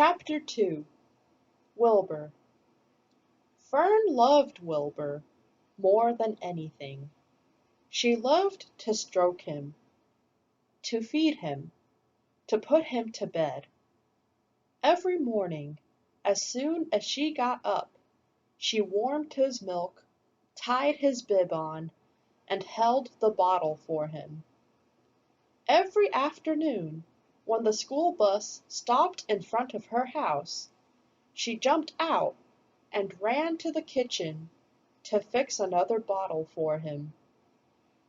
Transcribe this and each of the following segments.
Chapter 2. Wilbur. Fern loved Wilbur more than anything. She loved to stroke him, to feed him, to put him to bed. Every morning, as soon as she got up, she warmed his milk, tied his bib on, and held the bottle for him. Every afternoon, when the school bus stopped in front of her house, she jumped out and ran to the kitchen to fix another bottle for him.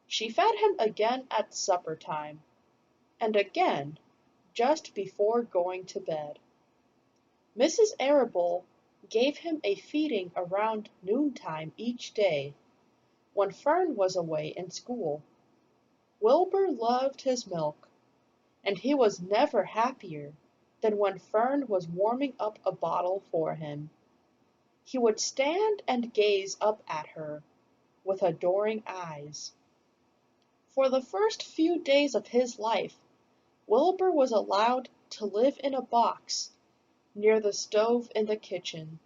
She fed him again at supper time, and again just before going to bed. Mrs. Arable gave him a feeding around noontime each day, when Fern was away in school. Wilbur loved his milk, and he was never happier than when Fern was warming up a bottle for him. He would stand and gaze up at her with adoring eyes. For the first few days of his life, Wilbur was allowed to live in a box near the stove in the kitchen.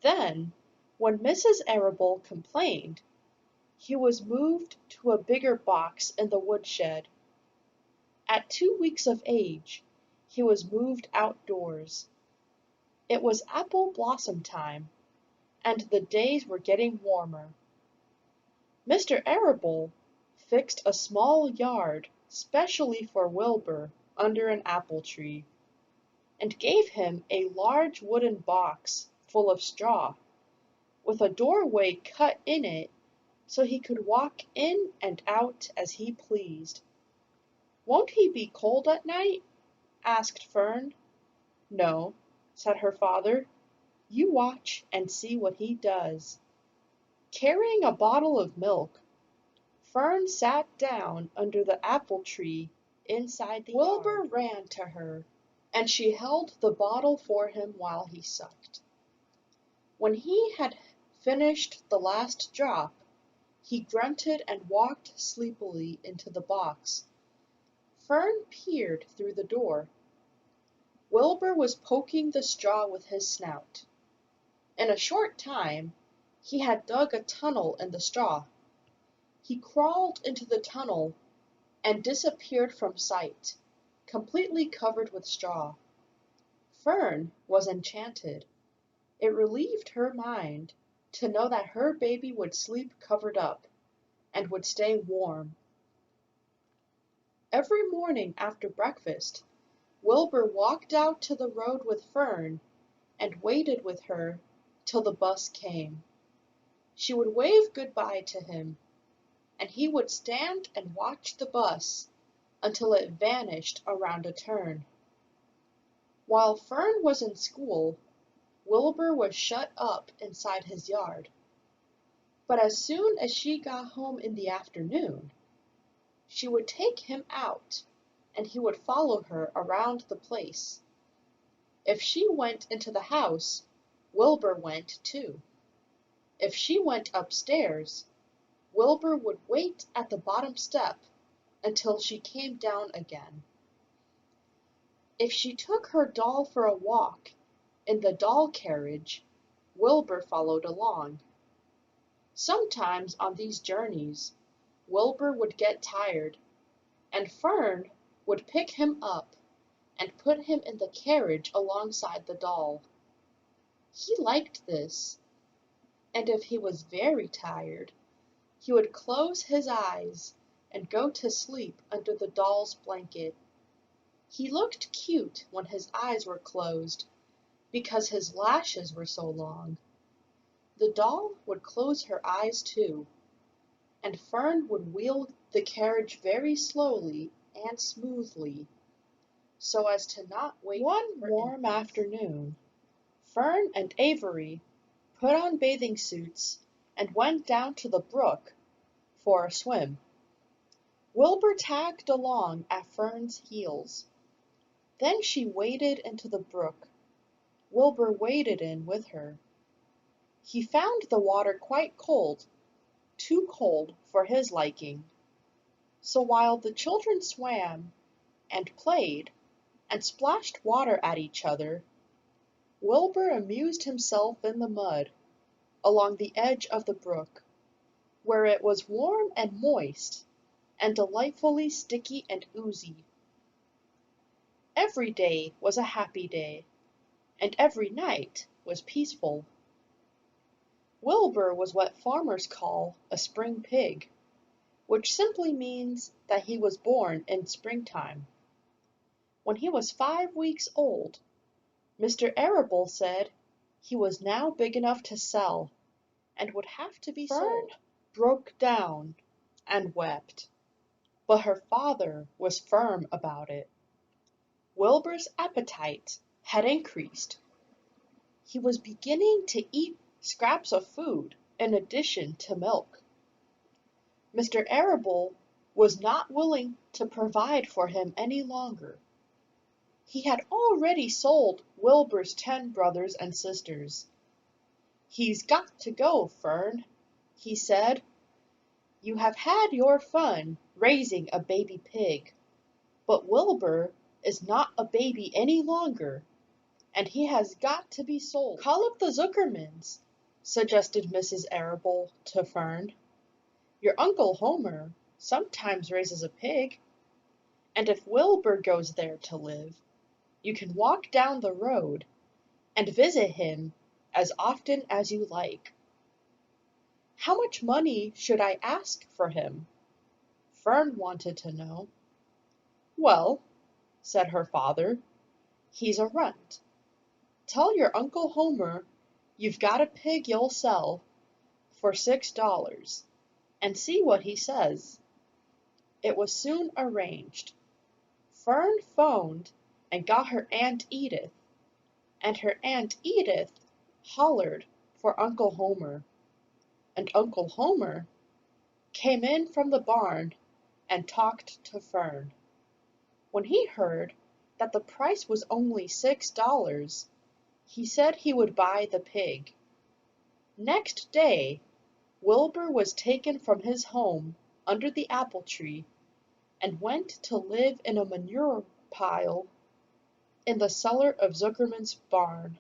Then, when Mrs. Arable complained, he was moved to a bigger box in the woodshed. At 2 weeks of age, he was moved outdoors. It was apple blossom time, and the days were getting warmer. Mr. Arable fixed a small yard specially for Wilbur under an apple tree, and gave him a large wooden box full of straw, with a doorway cut in it so he could walk in and out as he pleased. "Won't he be cold at night?" asked Fern. "No," said her father. "You watch and see what he does." Carrying a bottle of milk, Fern sat down under the apple tree inside the yard. Wilbur ran to her, and she held the bottle for him while he sucked. When he had finished the last drop, he grunted and walked sleepily into the box. Fern peered through the door. Wilbur was poking the straw with his snout. In a short time, he had dug a tunnel in the straw. He crawled into the tunnel and disappeared from sight, completely covered with straw. Fern was enchanted. It relieved her mind to know that her baby would sleep covered up, and would stay warm. Every morning after breakfast, Wilbur walked out to the road with Fern and waited with her till the bus came. She would wave good-bye to him, and he would stand and watch the bus until it vanished around a turn. While Fern was in school, Wilbur was shut up inside his yard. But as soon as she got home in the afternoon, she would take him out, and he would follow her around the place. If she went into the house, Wilbur went too. If she went upstairs, Wilbur would wait at the bottom step until she came down again. If she took her doll for a walk in the doll carriage, Wilbur followed along. Sometimes on these journeys, Wilbur would get tired, and Fern would pick him up and put him in the carriage alongside the doll. He liked this, and if he was very tired, he would close his eyes and go to sleep under the doll's blanket. He looked cute when his eyes were closed, because his lashes were so long. The doll would close her eyes too, and Fern would wheel the carriage very slowly and smoothly, so as to not wake One warm afternoon, Fern and Avery put on bathing suits and went down to the brook for a swim. Wilbur tagged along at Fern's heels. Then she waded into the brook. Wilbur waded in with her. He found the water quite cold, too cold for his liking. So while the children swam and played and splashed water at each other, Wilbur amused himself in the mud along the edge of the brook, where it was warm and moist and delightfully sticky and oozy. Every day was a happy day, and every night was peaceful. Wilbur was what farmers call a spring pig, which simply means that he was born in springtime. When he was 5 weeks old, Mr. Arable said he was now big enough to sell and would have to be sold. Fern broke down and wept, but her father was firm about it. Wilbur's appetite had increased. He was beginning to eat scraps of food in addition to milk. Mr. Arable was not willing to provide for him any longer. He had already sold Wilbur's 10 brothers and sisters. "He's got to go, Fern," he said. "You have had your fun raising a baby pig, but Wilbur is not a baby any longer, and he has got to be sold." "Call up the Zuckermans," suggested Mrs. Arable to Fern. "Your Uncle Homer sometimes raises a pig, and if Wilbur goes there to live, you can walk down the road and visit him as often as you like." "How much money should I ask for him?" Fern wanted to know. "Well," said her father, "he's a runt. Tell your Uncle Homer you've got a pig you'll sell for $6, and see what he says." It was soon arranged. Fern phoned and got her Aunt Edith, and her Aunt Edith hollered for Uncle Homer, and Uncle Homer came in from the barn and talked to Fern. When he heard that the price was only $6, he said he would buy the pig. Next day Wilbur was taken from his home under the apple tree and went to live in a manure pile in the cellar of Zuckerman's barn.